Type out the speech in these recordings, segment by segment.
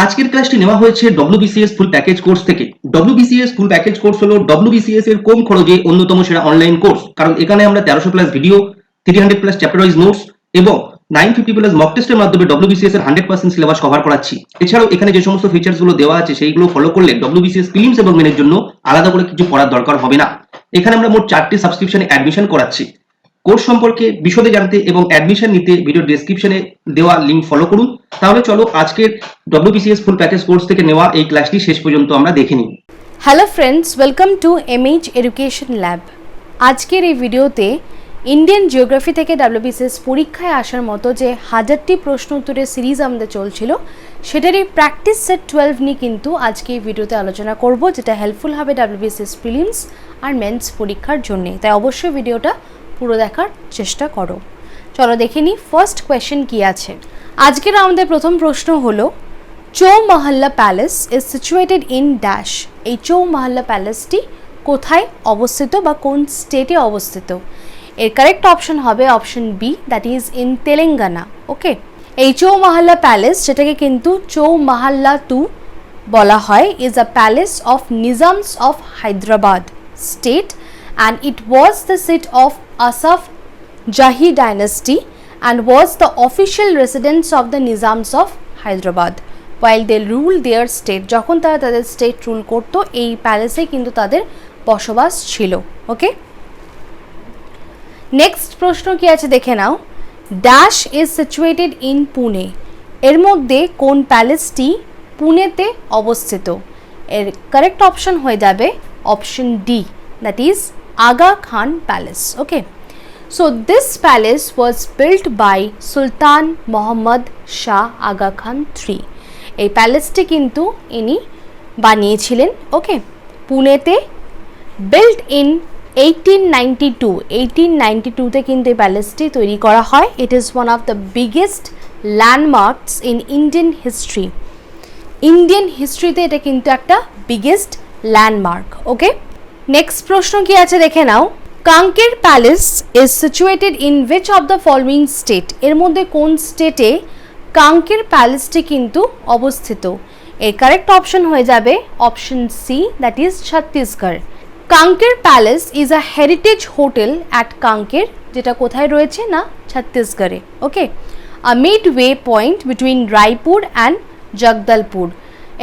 আজকের ক্লাসটি নেওয়া হয়েছে WBCS ফুল প্যাকেজ কোর্স থেকে। WBCS ফুল প্যাকেজ কোর্স হলো WBCS এর কম খরচে অন্যতম সেরা অনলাইন কোর্স, কারণ এখানে আমরা 1300 plus video, 300 plus chapter wise notes এবং 950 প্লাস মক টেস্টের মাধ্যমে WBCS এর 100% সিলেবাস কভার করাচ্ছি। এছাড়াও এখানে যে সমস্ত ফিচার্স গুলো দেওয়া আছে সেইগুলো ফলো করলে WBCS প্রিলিমস এবং মেনের জন্য আলাদা করে কিছু পড়ার দরকার হবে না। এখানে আমরা মোট 4টি সাবস্ক্রিপশনে অ্যাডমিশন করাচ্ছি। কোর্স সম্পর্কে বিশদে জানতে এবং অ্যাডমিশন নিতে ভিডিও ডেসক্রিপশনে দেওয়া লিংক ফলো করুন। তাহলে চলো আজকের WBCS ফুল প্যাকেজ কোর্স থেকে নেওয়া এই ক্লাসটি শেষ পর্যন্ত আমরা দেখে নিই। Hello friends, welcome to MH education lab. আজকের এই ভিডিওতে ইন্ডিয়ান জিওগ্রাফি থেকে WBCS পরীক্ষায় আসার মতো যে 1000টি প্রশ্ন উত্তরের সিরিজ আমাদের চলছিল সেটারই প্র্যাকটিস সেট 12 নিয়ে কিন্তু আজকে এই ভিডিওতে আলোচনা করব, যেটা হেল্পফুল হবে WBCS প্রিলিমস আর মেন্স পরীক্ষার জন্য। তাই অবশ্যই ভিডিওটা পুরো দেখার চেষ্টা করো। চলো দেখে নিই ফার্স্ট কোয়েশ্চেন কি আছে। আজকের আমাদের প্রথম প্রশ্ন হলো, Chowmahalla palace is situated in dash. এই চৌমহল্লা প্যালেসটি কোথায় অবস্থিত বা কোন স্টেটে অবস্থিত? এর কারেক্ট অপশন হবে option B, that is in Telangana. Okay, এই চৌমহল্লা প্যালেস, যেটাকে কিন্তু চৌমহল্লা 2 বলা হয়, is a palace of Nizams of Hyderabad state and it was the seat of Asaf Jahi dynasty and was the official residence of the Nizams of Hyderabad while they ruled their state. যখন তারা তাদের state rule করতো এই প্যালেসে কিন্তু তাদের বসবাস ছিল। ওকে, next প্রশ্ন কি আছে দেখে নাও। Dash is situated in Pune. এর মধ্যে কোন প্যালেসটি পুনেতে অবস্থিত? এর কারেক্ট অপশন হয়ে যাবে option D, that is Aga Khan Palace. Okay, so this palace was built by Sultan Muhammad Shah Aga Khan III. এই প্যালেসটি কিন্তু ইনি বানিয়েছিলেন। ওকে, পুনেতে built in 1892 তে কিন্তু এই প্যালেসটি তৈরি করা হয়। It is one of the biggest landmarks in Indian history. Indian হিস্ট্রিতে এটা কিন্তু একটা বিগেস্ট ল্যান্ডমার্ক। ওকে, নেক্সট প্রশ্ন কি আছে দেখে নাও। Kanker palace is situated in which of the following state. এর মধ্যে কোন স্টেটে কাঙ্কের প্যালেসটি কিন্তু অবস্থিত? এর কারেক্ট অপশন হয়ে যাবে option C, that is Chhattisgarh. Kanker palace is a heritage hotel at Kanker, যেটা কোথায় রয়েছে না ছত্তিশগড়ে। Okay, a mid way point between Raipur and Jagdalpur.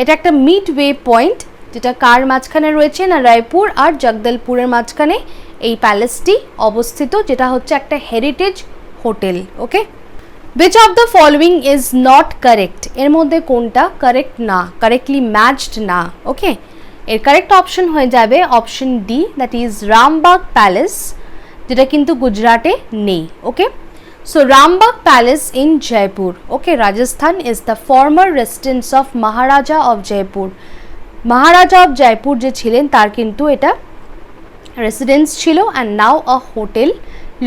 এটা একটা মিড ওয়ে পয়েন্ট, যেটা কার মাঝখানে রয়েছে না রায়পুর আর জগদলপুরের মাঝখানে এই প্যালেসটি অবস্থিত, যেটা হচ্ছে একটা heritage hotel. Okay, which of the following is not correct? এর মধ্যে কোনটা কারেক্ট না, কারেক্টলি ম্যাচড না? ওকে, এর কারেক্ট অপশন হয়ে যাবে option D, that is Rambagh palace, যেটা কিন্তু গুজরাটে নেই। ওকে, so Rambagh Palace in Jaipur, okay, Rajasthan, is the former residence of Maharaja of Jaipur. Maharaja of Jaipur যে ছিলেন তার কিন্তু এটা রেসিডেন্স ছিল, and now a hotel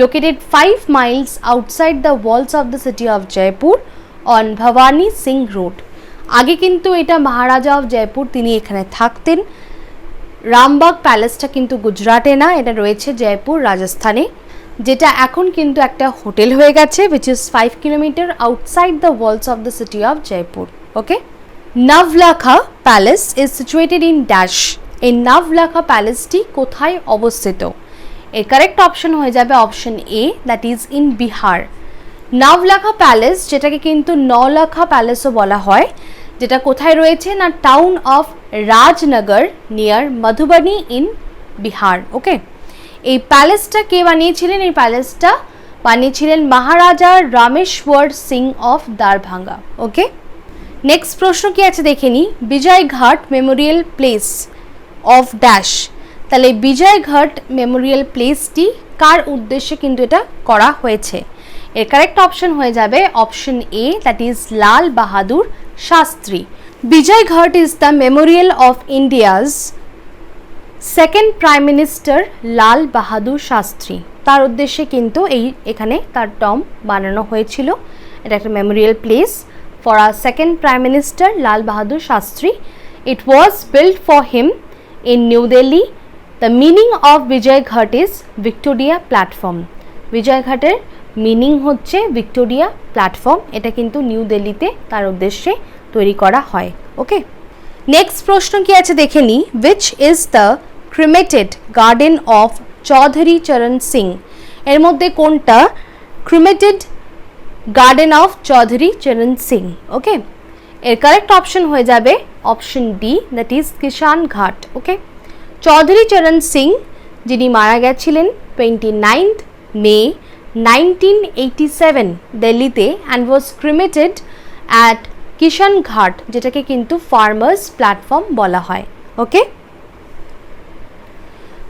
located 5 miles outside the walls of the city of Jaipur on Bhawani Singh road. আগে কিন্তু এটা মহারাজা of Jaipur তিনি এখানে থাকতেন। রামবাগ প্যালেসটা কিন্তু গুজরাটে না, এটা রয়েছে জয়পুর রাজস্থানে, যেটা এখন কিন্তু একটা হোটেল হয়ে গেছে, which is 5 kilometer outside the walls of the city of Jaipur. Okay, Navlakha palace is situated in dash. এই নভলাখা প্যালেসটি কোথায় অবস্থিত? এর কারেক্ট অপশন হয়ে যাবে option A, that is in Bihar. Navlakha palace, যেটাকে কিন্তু নওলাখা প্যালেসও বলা হয়, যেটা কোথায় রয়েছে না town of Rajnagar near Madhubani in Bihar. Okay, এই প্যালেসটা কে বানিয়েছিলেন? এই প্যালেসটা বানিয়েছিলেন Maharaja Rameshwar Singh of Darbhanga. Okay, next প্রশ্ন কি আছে দেখে নি। Vijayghat memorial place of dash. তাহলে বিজয়ঘাট মেমোরিয়াল প্লেসটি কার উদ্দেশ্যে কিন্তু এটা করা হয়েছে? এর কারেক্ট অপশন হয়ে যাবে option A, that is Lal Bahadur Shastri. Vijayghat is the memorial of India's second prime minister Lal Bahadur Shastri, তার উদ্দেশ্যে কিন্তু এখানে তার টম্ব বানানো হয়েছিল। এটা একটা Memorial place for our second Prime Minister Lal Bahadur Shastri. It was built for him in New Delhi. The meaning of Vijay Ghat is Victoria Platform. Vijay Ghater meaning হচ্ছে ভিক্টোরিয়া প্ল্যাটফর্ম। এটা কিন্তু new দিল্লিতে তার উদ্দেশ্যে তৈরি করা হয়। ওকে, next প্রশ্ন কি আছে দেখে নিই। Which is the cremated garden of Chaudhary Charan Singh? এর মধ্যে কোনটা ক্রিমেটেড গার্ডেন অফ চৌধুরী চরণ সিং? ওকে, এর কারেক্ট অপশন হয়ে যাবে অপশন ডি, দ্যাট ইজ কিষান ঘাট। ওকে, চৌধুরী চরণ সিং যিনি মারা গেছিলেন 29 মে 1987 দিল্লিতে অ্যান্ড ওয়াজ ক্রিমেটেড অ্যাট কিষান ঘাট, যেটাকে কিন্তু ফার্মার্স প্ল্যাটফর্ম বলা হয়। ওকে,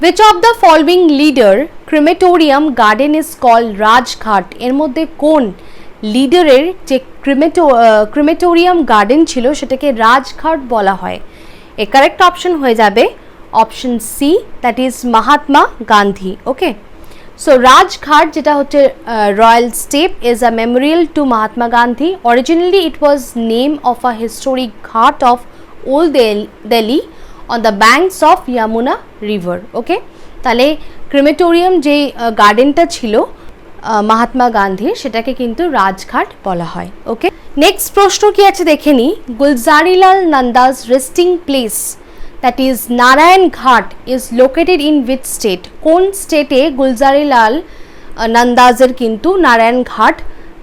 which of the following leader crematorium garden is called Rajghat? এর মধ্যে কোন লিডারের যে ক্রিমেটোরিয়াম গার্ডেন ছিল সেটাকে রাজঘাট বলা হয়? এর কারেক্ট অপশন হয়ে যাবে option C, that is Mahatma Gandhi. Okay, so Rajghat যেটা হচ্ছে royal step is a memorial to Mahatma Gandhi. Originally it was name of a historic ghat of old Delhi on the banks of Yamuna river. Okay, তাহলে ক্রিমেটোরিয়াম যে গার্ডেনটা ছিল মহাত্মা গান্ধীর, সেটাকে কিন্তু রাজঘাট বলা হয়। ওকে, নেক্সট প্রশ্ন কি আছে দেখে নিই। Gulzarilal Nanda's resting place that is Narayan Ghat is located in which state? কোন স্টেটে গুলজারিলাল নন্দাসের কিন্তু নারায়ণ ঘাট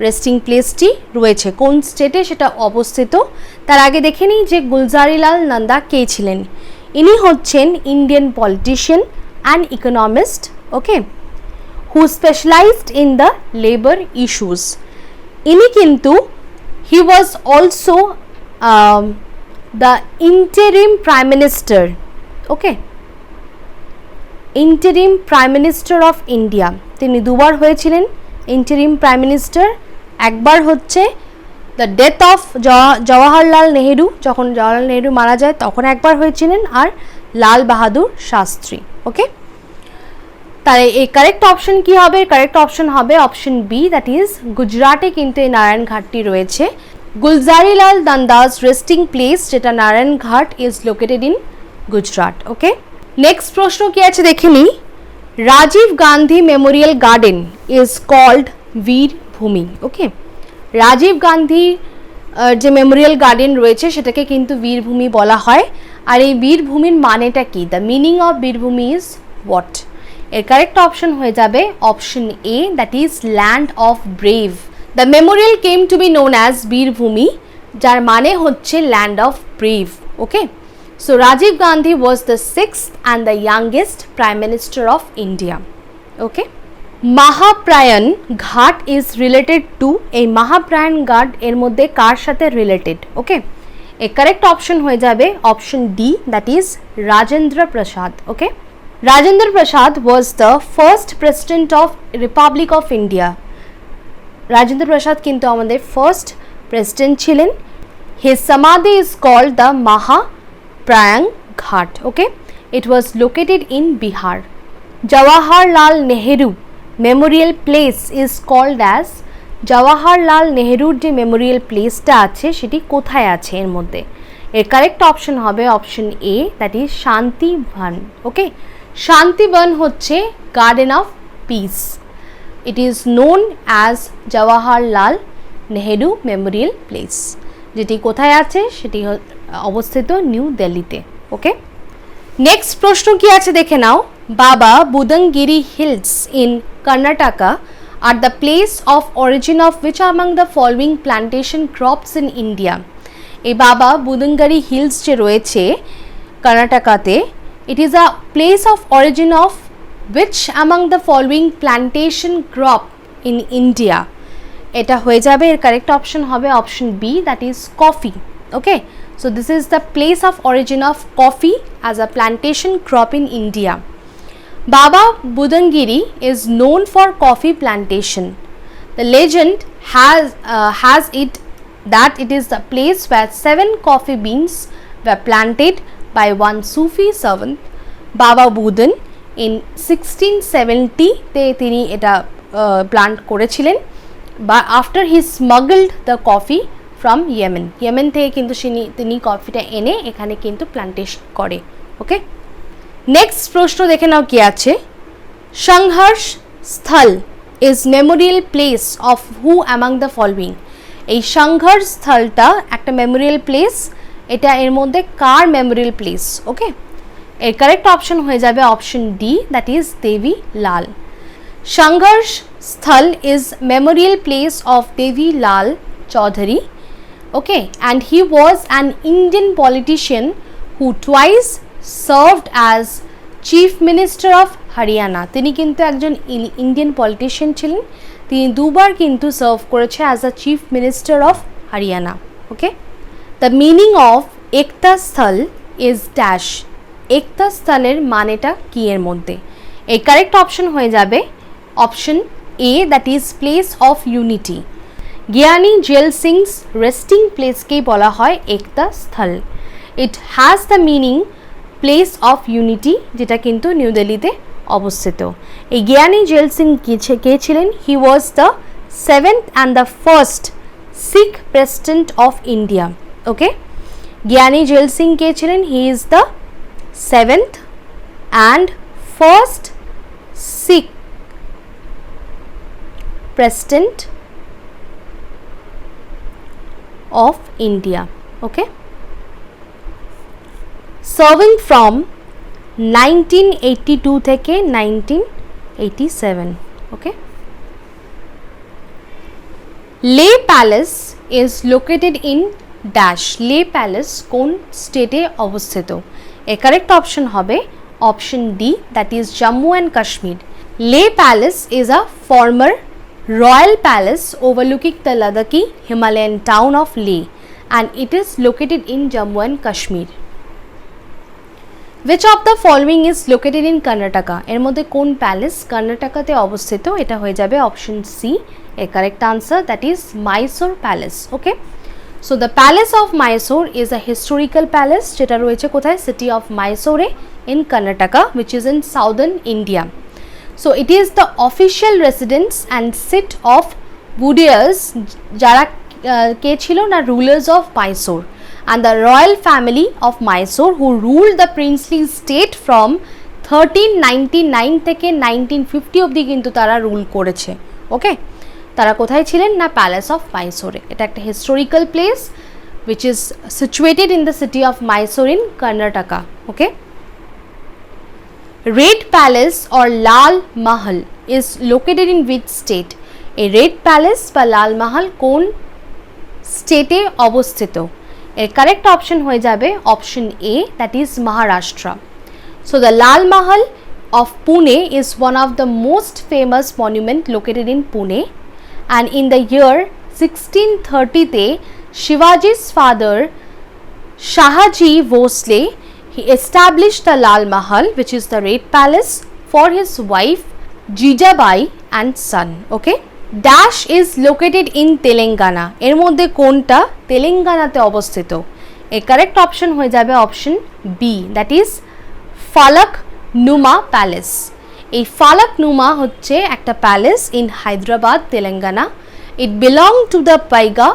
রেস্টিং প্লেসটি রয়েছে, কোন স্টেটে সেটা অবস্থিত? তার আগে দেখে নিই যে গুলজারিলাল নন্দা কে ছিলেন। ইনি হচ্ছেন Indian politician and economist. Okay, who specialized in the labor issues. ইনি কিন্তু he was also the interim prime minister. Okay, interim prime minister of India. তিনি দুবার হয়েছিলেন interim prime minister। একবার হচ্ছে the death of Jawaharlal Nehru, যখন জওয়াহরলাল নেহেরু মারা যায় তখন একবার হয়েছিলেন, আর লাল বাহাদুর শাস্ত্রী। ওকে, তাহলে এই কারেক্ট অপশন কি হবে? কারেক্ট অপশন হবে অপশন বি, দ্যাট ইজ গুজরাটে কিন্তু এই নারায়ণ ঘাটটি রয়েছে। গুলজারিলাল নন্দাস রেস্টিং প্লেস যেটা Narayan Ghat is located in Gujarat. Okay, next প্রশ্ন কি আছে দেখে নিই। Rajiv Gandhi memorial garden is called Veerbhumi. Okay, Rajiv Gandhi যে মেমোরিয়াল গার্ডেন রয়েছে সেটাকে কিন্তু বীরভূমি বলা হয়। আর এই বীরভূমির মানেটা কি? The meaning of Veerbhumi is what? এর কারেক্ট অপশন হয়ে যাবে option A, that is land of brave. The memorial came to be known as Veerbhumi, যার মানে হচ্ছে land of brave. Okay, so Rajiv Gandhi was the 6th and the youngest prime minister of India. Okay, Mahaprayan Ghat is related to, এই মহাপ্রায়ণ ঘাট এর মধ্যে কার সাথে related? ওকে, এর correct option হয়ে যাবে option D, that is Rajendra Prasad. Okay, Rajendra Prasad was the first president of Republic of India. Rajendra Prasad কিন্তু আমাদের ফার্স্ট প্রেসিডেন্ট ছিলেন। His samadhi is called the Mahaprayang Ghat. Okay, it was located in Bihar. Jawaharlal Nehru Memorial Place is called as, Jawaharlal Nehruর যে Memorial প্লেসটা আছে সেটি কোথায় আছে এর মধ্যে? এর কারেক্ট অপশন হবে option A, that is Shantivan. ওকে, শান্তিবন হচ্ছে garden of piece. It is known as Jawaharlal Nehru Memorial place, যেটি কোথায় আছে সেটি অবস্থিত নিউ দিল্লিতে। ওকে, নেক্সট প্রশ্ন কি আছে দেখে নাও। Baba Budangiri hills in Karnataka are the place of origin of which among the following plantation crops in India? এই বাবা বুদঙ্গিরি হিলস যে রয়েছে কর্ণাটকাতে, it is a place of origin of which among the following plantation crop in India? এটা হয়ে যাবে, এর correct option হবে option B, that is coffee. Okay, so this is the place of origin of coffee as a plantation crop in India. Baba Budangiri is known for coffee plantation. The legend has it that it is the place where 7 coffee beans were planted by one Sufi servant Baba Budan in 1670 তে তিনি এটা plant করেছিলেন, বা after he smuggled the coffee from Yemen থেকে কিন্তু তিনি কফিটা এনে এখানে কিন্তু প্লান্টেশন করে। ওকে, নেক্সট প্রশ্ন দেখে নাও কি আছে। সংঘর্ষ Sthal is memorial place of who among the following? এই সংঘর্ষ স্থলটা একটা মেমোরিয়াল প্লেস, এটা এর মধ্যে কার মেমোরিয়াল প্লেস? ওকে, এর কারেক্ট অপশন হয়ে যাবে option D, that is Devi Lal. Sangharsh Sthal is memorial place of Devi Lal Chaudhary, okay, and he was an Indian politician who twice served as chief minister of Haryana. তিনি কিন্তু একজন ইন্ডিয়ান পলিটিশিয়ান ছিলেন, তিনি দুবার কিন্তু সার্ভ করেছে as a chief minister of Haryana. Okay, the meaning of Ekta Sthal is dash. একতা স্থলের মানেটা কি এর মধ্যে? এই কারেক্ট অপশন হয়ে যাবে option A, that is place of unity. জ্ঞানী জেল সিংস রেস্টিং প্লেসকেই বলা হয় একতা স্থল। It has the meaning place of unity, যেটা কিন্তু নিউ দিল্লিতে অবস্থিত। এই জ্ঞানী জেল সিং কে ছিলেন? He was the 7th and the first Sikh president of India. Okay, Giani Zail Singh কে ছিলেন? He is the 7th and first Sikh president of India. Okay, serving from 1982 থেকে 1987. Okay, Leh Palace is located in dash. Leh Palace কোন স্টেটে অবস্থিত? এর correct option হবে option D, that is Jammu and Kashmir. Leh Palace is a former royal palace overlooking the Ladakhi Himalayan town of Leh, and it is located in Jammu and Kashmir. Which of the following is located in Karnataka? এর মধ্যে কোন palace কর্ণাটকাতে অবস্থিত? এটা হয়ে যাবে option C, এর correct answer, that is Mysore palace. Okay, so the palace of Mysore is a historical palace, যেটা রয়েছে কোথায়? সিটি অফ মাইসোরে in Karnataka, which is in southern India. So it is the official residence and seat of Wodeyars, যারা কে ছিল না? rulers of Mysore, and the royal family of Mysore who ruled the princely state from 1399 থেকে 1950 অবধি কিন্তু তারা rule করেছে। ওকে, তারা কোথায় ছিলেন? না প্যালেস অফ মাইসোরে। এটা একটা historical place which is situated in the city of Mysore in Karnataka. Okay, Red Palace or Lal Mahal is located in which state? A Red Palace বা লাল মহল কোন স্টেটে অবস্থিত? এর কারেক্ট অপশন হয়ে যাবে option A, that is Maharashtra. So the Lal Mahal of Pune is one of the most famous monument located in Pune, and in the year 1630 Shivaji's father Shahaji Bhosle, he established the Lal Mahal, which is the Red Palace, for his wife Jijabai and son. Okay, Dash is located in Telangana. এর মধ্যে কোনটা তেলেঙ্গানাতে অবস্থিত? এর correct option হয়ে যাবে option B, that is Falaq নুমা palace. এই ফালাক নুমা হচ্ছে একটা palace in Hyderabad, Telangana. It belong to the Paigah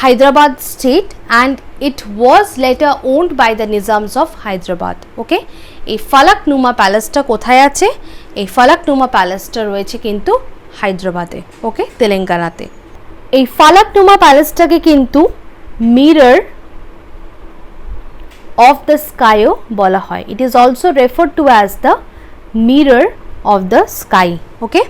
Hyderabad state, and it was later owned by the Nizams of Hyderabad. Okay, এই ফালাকনুমা প্যালেসটা কোথায় আছে? এই ফালাকনুমা প্যালেসটা রয়েছে কিন্তু হায়দ্রাবাদে, ওকে, তেলেঙ্গানাতে। এই ফালাকনুমা প্যালেসটাকে কিন্তু মিরর অফ দ্য স্কাইও বলা হয়। It is also referred to as the mirror of the sky. Okay,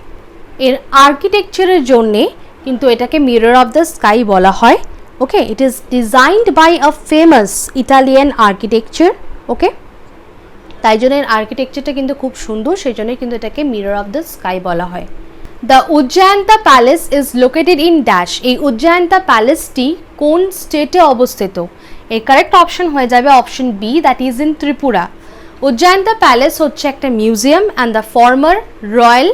এর আর্কিটেকচারের জন্যে কিন্তু এটাকে মিরর অফ দ্য স্কাই বলা হয়। Okay, it is designed by a famous Italian architecture. Okay, তাই জন্য এর আর্কিটেকচারটা কিন্তু খুব সুন্দর, সেই জন্য কিন্তু এটাকে মিরর অফ দ্য স্কাই বলা হয়। The Ujjayanta palace is located in dash. এই উজ্জয়ন্তা প্যালেসটি কোন স্টেটে অবস্থিত? এর কারেক্ট অপশন হয়ে যাবে option B, that is in Tripura. Ujjayanta palace হচ্ছে একটা museum and the former royal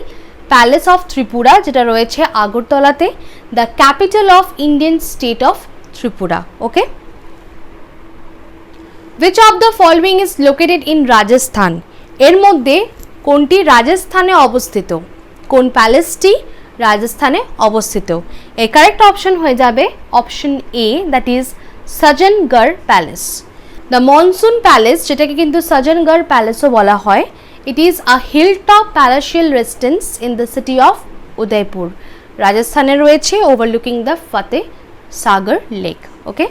palace of Tripura, যেটা রয়েছে আগরতলাতে, the capital of Indian state of Tripura. Okay, which of the following is located in Rajasthan? এর মধ্যে কোনটি রাজস্থানে অবস্থিত? কোন প্যালেসটি রাজস্থানে অবস্থিত? এর কারেক্ট অপশন হয়ে যাবে option A, that is Sajjangarh palace. The monsoon palace, যেটাকে কিন্তু সজনগড় প্যালেসও বলা হয়, it is a hilltop palatial residence in the city of Udaipur. রাজস্থানে রয়েছে, overlooking the Fateh Sagar lake. Okay,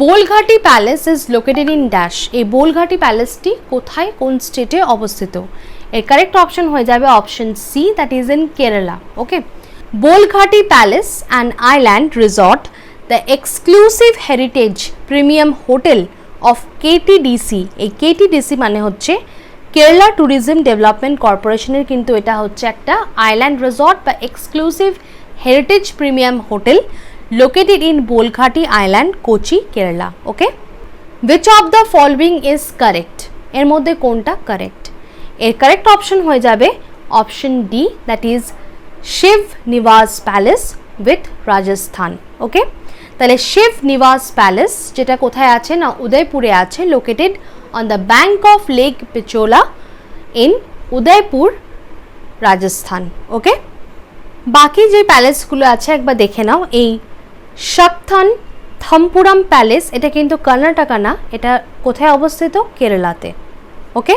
Bolgatty palace is located in dash. এই বোলঘাটি প্যালেসটি কোথায়, কোন স্টেটে অবস্থিত? এর কারেক্ট অপশন হয়ে যাবে option C, that is in Kerala. Okay, Bolgatty palace and island resort, the exclusive heritage premium hotel of KTDC. এই কেটিডিসি মানে হচ্ছে কেরালা ট্যুরিজম ডেভেলপমেন্ট কর্পোরেশনের কিন্তু এটা হচ্ছে একটা আইল্যান্ড রিসর্ট বা exclusive heritage premium hotel located in Bolghati Island, Kochi, Kerala. Okay, which of the following is correct? এর মধ্যে কোনটা কারেক্ট? এর কারেক্ট অপশন হয়ে যাবে option D, that is Shiv Niwas palace with Rajasthan. ওকে, তাহলে শিব নিবাস প্যালেস যেটা কোথায় আছে না উদয়পুরে আছে, located on the bank of lake Pichola in Udaipur, Rajasthan. Okay, বাকি যে প্যালেসগুলো আছে একবার দেখে নাও। এই শক্থন থম্পুরাম প্যালেস, এটা কিন্তু কর্ণাটকা না, এটা কোথায় অবস্থিত? কেরালাতে। ওকে,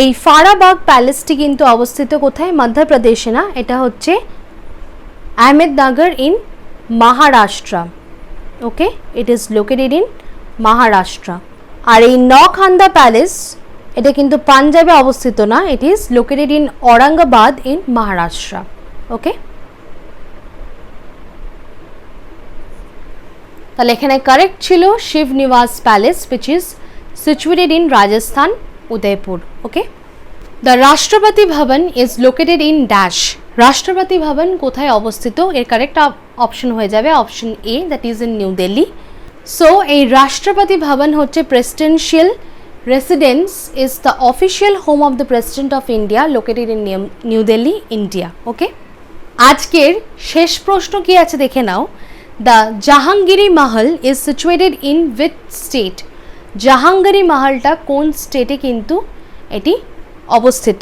এই ফারাবাগ প্যালেসটি কিন্তু অবস্থিত কোথায়? মধ্যপ্রদেশে না, এটা হচ্ছে Ahmednagar in Maharashtra. Okay, it is located in Maharashtra. আর এই নখান্দা প্যালেস, এটা কিন্তু পাঞ্জাবে অবস্থিত না, it is located in Aurangabad in Maharashtra. Okay, তাহলে এখানে কারেক্ট ছিল Shiv Niwas palace which is situated in Rajasthan, Udaipur. Okay, the Rashtrapati Bhavan is located in dash. রাষ্ট্রপতি ভবন কোথায় অবস্থিত? এর কারেক্ট অপশন হয়ে যাবে option A, that is in New Delhi. So এই রাষ্ট্রপতি ভবন হচ্ছে presidential residence, is the official home of the president of India, located in New Delhi, India. Okay, আজকের শেষ প্রশ্ন কি আছে দেখে নাও। The Jahangiri Mahal is situated in which state? Jahangiri মহলটা কোন স্টেটে কিন্তু এটি অবস্থিত?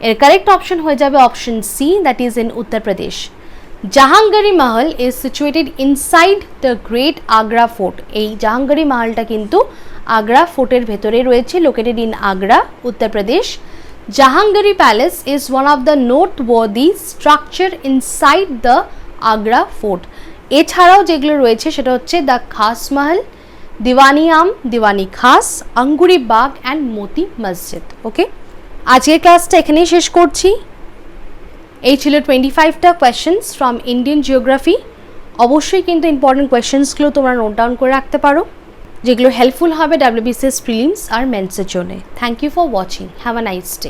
এর কারেক্ট অপশন হয়ে যাবে option C, that is in Uttar Pradesh. Jahangiri Mahal is situated inside the great Agra fort. এই জাহাঙ্গীরি মহলটা কিন্তু আগ্রা ফোর্টের ভেতরে রয়েছে, located in Agra, Uttar Pradesh. Jahangiri palace is one of the noteworthy structure inside the Agra fort. এছাড়াও যেগুলো রয়েছে সেটা হচ্ছে দ্য খাস মহল, দিওয়ানি আম, দিওয়ানি খাস, আঙ্গুরি বাগ অ্যান্ড মোতি মসজিদ। ওকে, আজকের ক্লাসটা এখানেই শেষ করছি। এই ছিল 25টা কোয়েশ্চেন্স ফ্রম ইন্ডিয়ান জিওগ্রাফি। অবশ্যই কিন্তু ইম্পর্টেন্ট কোয়েশ্চেন্সগুলো তোমরা নোট ডাউন করে রাখতে পারো, যেগুলো হেল্পফুল হবে WBCS প্রিলিমস আর মেন্সের জন্য। Thank you for watching, have a nice day.